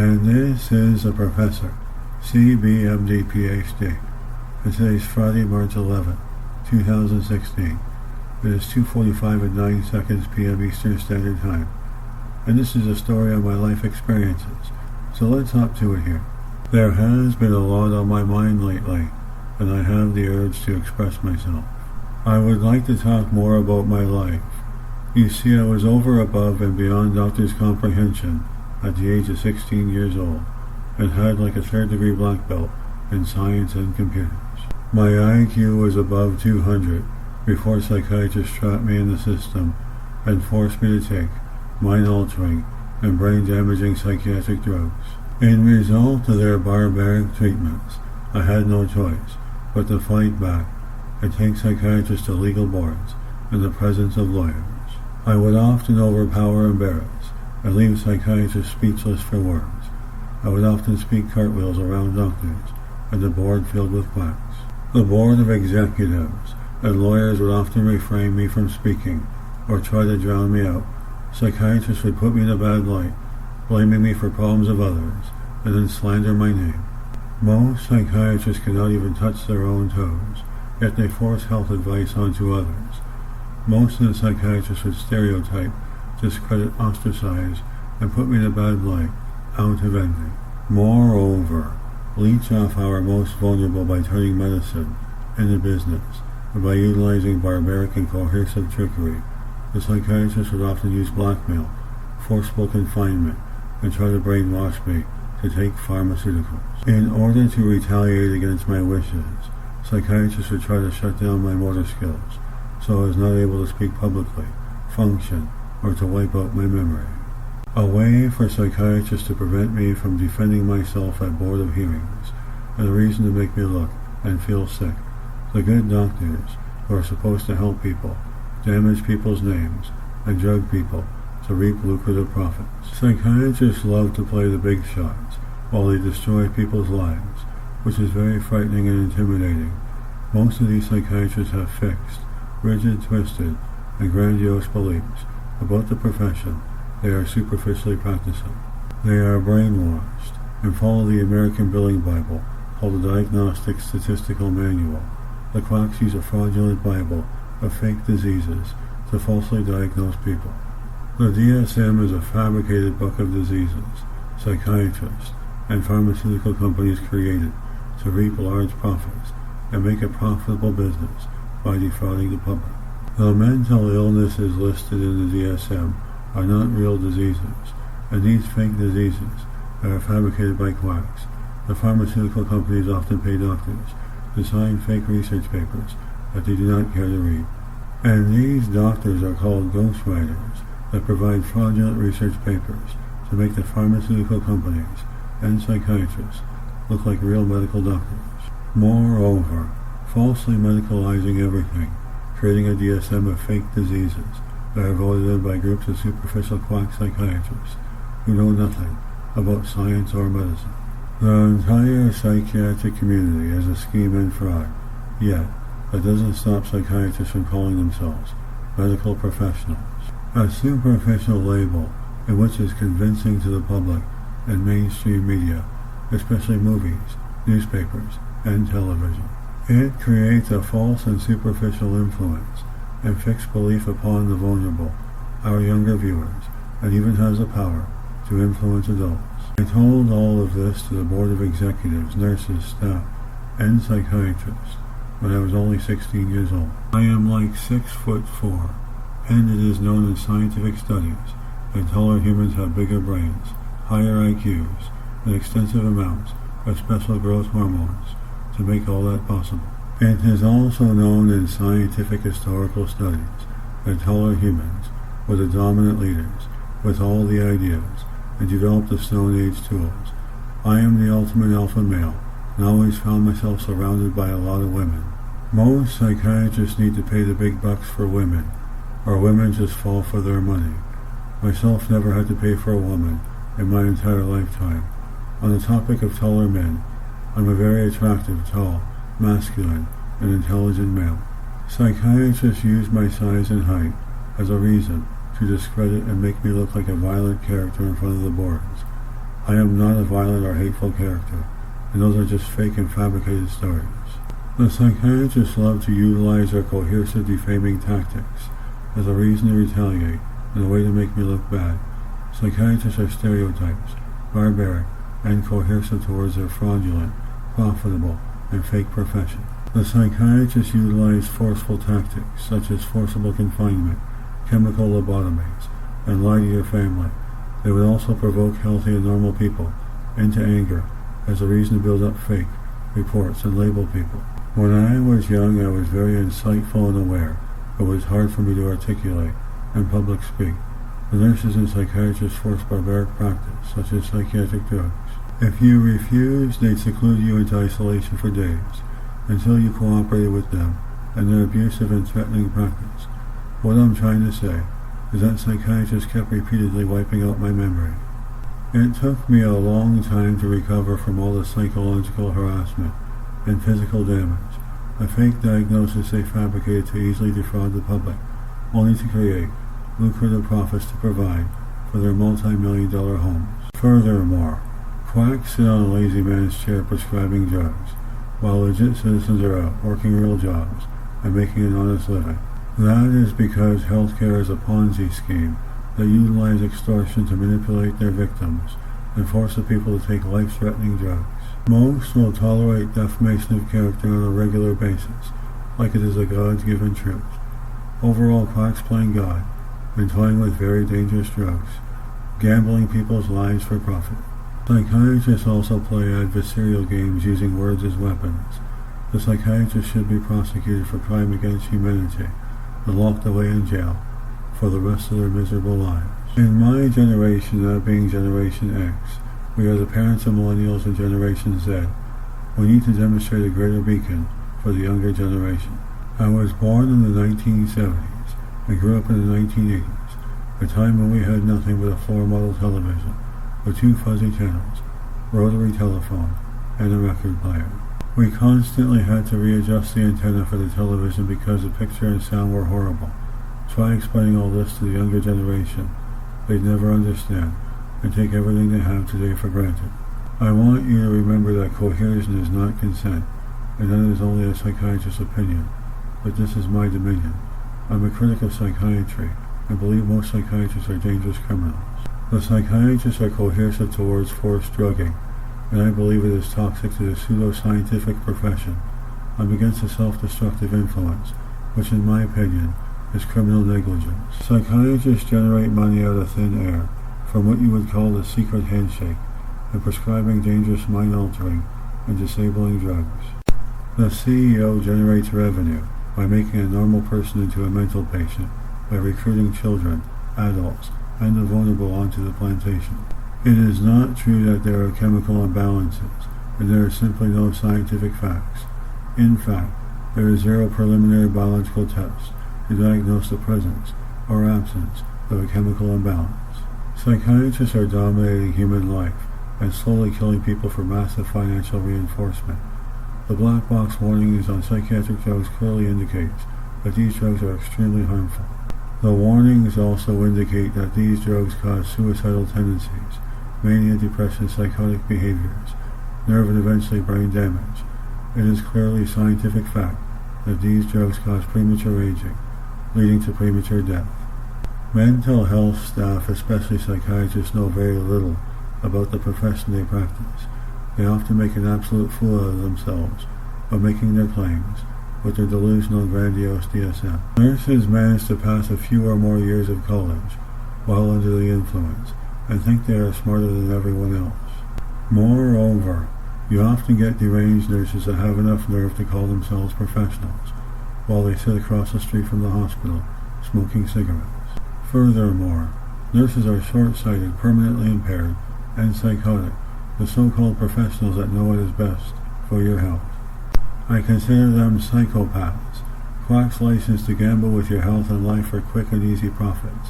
And this is a professor, CBMD PhD. And today's Friday, March 11, 2016. It is 2:45 and 9 seconds p.m. Eastern Standard Time. And this is a story on my life experiences. So let's hop to it here. There has been a lot on my mind lately, and I have the urge to express myself. I would like to talk more about my life. You see, I was over, above, and beyond doctor's comprehension at the age of 16 years old, and had like a third-degree black belt in science and computers. My IQ was above 200 before psychiatrists trapped me in the system and forced me to take mind-altering and brain-damaging psychiatric drugs. In result of their barbaric treatments, I had no choice but to fight back and take psychiatrists to legal boards in the presence of lawyers. I would often overpower, embarrass, and leave psychiatrists speechless for words. I would often speak cartwheels around doctors and the board filled with quacks. The board of executives and lawyers would often refrain me from speaking or try to drown me out. Psychiatrists would put me in a bad light, blaming me for problems of others, and then slander my name. Most psychiatrists cannot even touch their own toes, yet they force health advice onto others. Most of the psychiatrists would stereotype, discredit, ostracize, and put me in a bad light, out of envy. Moreover, leech off our most vulnerable by turning medicine into business, and by utilizing barbaric and coercive trickery. The psychiatrists would often use blackmail, forcible confinement, and try to brainwash me to take pharmaceuticals. In order to retaliate against my wishes, psychiatrists would try to shut down my motor skills, so I was not able to speak publicly, function, or to wipe out my memory. A way for psychiatrists to prevent me from defending myself at board of hearings, and a reason to make me look and feel sick. The good doctors, who are supposed to help people, damage people's names, and drug people to reap lucrative profits. Psychiatrists love to play the big shots while they destroy people's lives, which is very frightening and intimidating. Most of these psychiatrists have fixed, rigid, twisted, and grandiose beliefs about the profession they are superficially practicing. They are brainwashed and follow the American Billing Bible, called the Diagnostic Statistical Manual. The quacks use a fraudulent Bible of fake diseases to falsely diagnose people. The DSM is a fabricated book of diseases psychiatrists and pharmaceutical companies created to reap large profits and make a profitable business by defrauding the public. The mental illnesses listed in the DSM are not real diseases, and these fake diseases that are fabricated by quacks, the pharmaceutical companies often pay doctors to sign fake research papers that they do not care to read. And these doctors are called ghostwriters that provide fraudulent research papers to make the pharmaceutical companies and psychiatrists look like real medical doctors. Moreover, falsely medicalizing everything, creating a DSM of fake diseases that are voted in by groups of superficial quack psychiatrists who know nothing about science or medicine. The entire psychiatric community is a scheme and fraud, yet that doesn't stop psychiatrists from calling themselves medical professionals. A superficial label in which is convincing to the public and mainstream media, especially movies, newspapers, and television. It creates a false and superficial influence and fixed belief upon the vulnerable, our younger viewers, and even has the power to influence adults. I told all of this to the board of executives, nurses, staff, and psychiatrists when I was only 16 years old. I am like 6'4", and it is known in scientific studies that taller humans have bigger brains, higher IQs, and extensive amounts of special growth hormones to make all that possible. It is also known in scientific historical studies that taller humans were the dominant leaders with all the ideas and developed the Stone Age tools. I am the ultimate alpha male and always found myself surrounded by a lot of women. Most psychiatrists need to pay the big bucks for women, or women just fall for their money. Myself never had to pay for a woman in my entire lifetime. On the topic of taller men, I'm a very attractive, tall, masculine, and intelligent male. Psychiatrists use my size and height as a reason to discredit and make me look like a violent character in front of the boards. I am not a violent or hateful character, and those are just fake and fabricated stories. The psychiatrists love to utilize their coercive defaming tactics as a reason to retaliate and a way to make me look bad. Psychiatrists are stereotypes, barbaric, and coercive towards their fraudulent, profitable, and fake profession. The psychiatrists utilize forceful tactics such as forcible confinement, chemical lobotomies, and lie to your family. They would also provoke healthy and normal people into anger as a reason to build up fake reports and label people. When I was young, I was very insightful and aware, but it was hard for me to articulate and public speak. The nurses and psychiatrists forced barbaric practice, such as psychiatric drugs. If you refused, they'd seclude you into isolation for days, until you cooperated with them and their abusive and threatening practice. What I'm trying to say is that psychiatrists kept repeatedly wiping out my memory. It took me a long time to recover from all the psychological harassment and physical damage, a fake diagnosis they fabricated to easily defraud the public, only to create lucrative profits to provide for their multi-million-dollar homes. Furthermore, quacks sit on a lazy man's chair prescribing drugs, while legit citizens are out working real jobs and making an honest living. That is because healthcare is a Ponzi scheme that utilizes extortion to manipulate their victims and force the people to take life-threatening drugs. Most will tolerate defamation of character on a regular basis, like it is a God-given truth. Overall, quacks playing God and toying with very dangerous drugs, gambling people's lives for profit. Psychiatrists also play adversarial games using words as weapons. The psychiatrist should be prosecuted for crime against humanity and locked away in jail for the rest of their miserable lives. In my generation, that being Generation X, we are the parents of millennials and Generation Z. We need to demonstrate a greater beacon for the younger generation. I was born in the 1970s and grew up in the 1980s, a time when we had nothing but a floor model television with 2 fuzzy channels, rotary telephone, and a record player. We constantly had to readjust the antenna for the television because the picture and sound were horrible. Try explaining all this to the younger generation. They'd never understand and take everything they have today for granted. I want you to remember that coercion is not consent, and that is only a psychiatrist's opinion, but this is my dominion. I'm a critic of psychiatry and believe most psychiatrists are dangerous criminals. The psychiatrists are coercive towards forced drugging, and I believe it is toxic to the pseudo-scientific profession. I'm against the self-destructive influence, which in my opinion is criminal negligence. Psychiatrists generate money out of thin air from what you would call the secret handshake and prescribing dangerous mind-altering and disabling drugs. The CEO generates revenue by making a normal person into a mental patient by recruiting children, adults, and the vulnerable onto the plantation. It is not true that there are chemical imbalances, and there are simply no scientific facts. In fact, there is zero preliminary biological tests to diagnose the presence or absence of a chemical imbalance. Psychiatrists are dominating human life and slowly killing people for massive financial reinforcement. The black box warnings on psychiatric drugs clearly indicates that these drugs are extremely harmful. The warnings also indicate that these drugs cause suicidal tendencies, mania, depression, psychotic behaviors, nerve and eventually brain damage. It is clearly scientific fact that these drugs cause premature aging, leading to premature death. Mental health staff, especially psychiatrists, know very little about the profession they practice. They often make an absolute fool out of themselves by making their claims with their delusional, grandiose DSM. Nurses manage to pass a few or more years of college while under the influence and think they are smarter than everyone else. Moreover, you often get deranged nurses that have enough nerve to call themselves professionals while they sit across the street from the hospital smoking cigarettes. Furthermore, nurses are short-sighted, permanently impaired, and psychotic, the so-called professionals that know what is best for your health. I consider them psychopaths, quacks licensed to gamble with your health and life for quick and easy profits.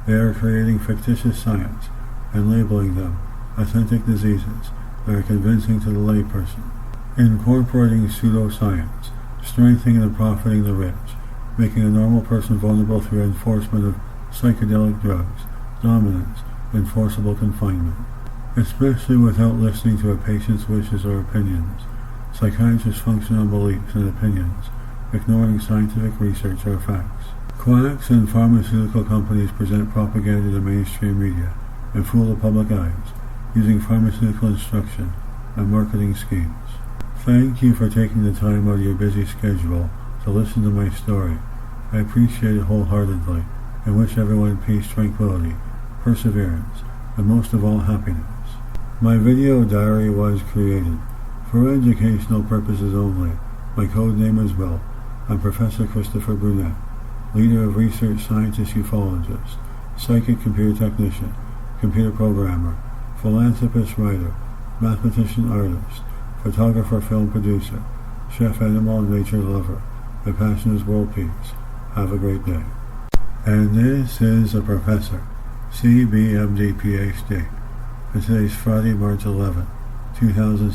They are creating fictitious science and labeling them authentic diseases that are convincing to the layperson, incorporating pseudoscience, strengthening and profiting the rich, making a normal person vulnerable through enforcement of psychedelic drugs, dominance, and forcible confinement. especially without listening to a patient's wishes or opinions. Psychiatrists function on beliefs and opinions, ignoring scientific research or facts. Quacks and pharmaceutical companies present propaganda to mainstream media and fool the public eyes using pharmaceutical instruction and marketing schemes. Thank you for taking the time out of your busy schedule to listen to my story. I appreciate it wholeheartedly and wish everyone peace, tranquility, perseverance, and most of all happiness. My video diary was created for educational purposes only. My code name is Will. I'm Professor Christopher Brunet, leader of research scientist, ufologist, psychic computer technician, computer programmer, philanthropist writer, mathematician artist, photographer film producer, chef animal and nature lover. My passion is world peace. Have a great day. And this is a Professor, CBMD PhD, and today's Friday, March 11, 2016.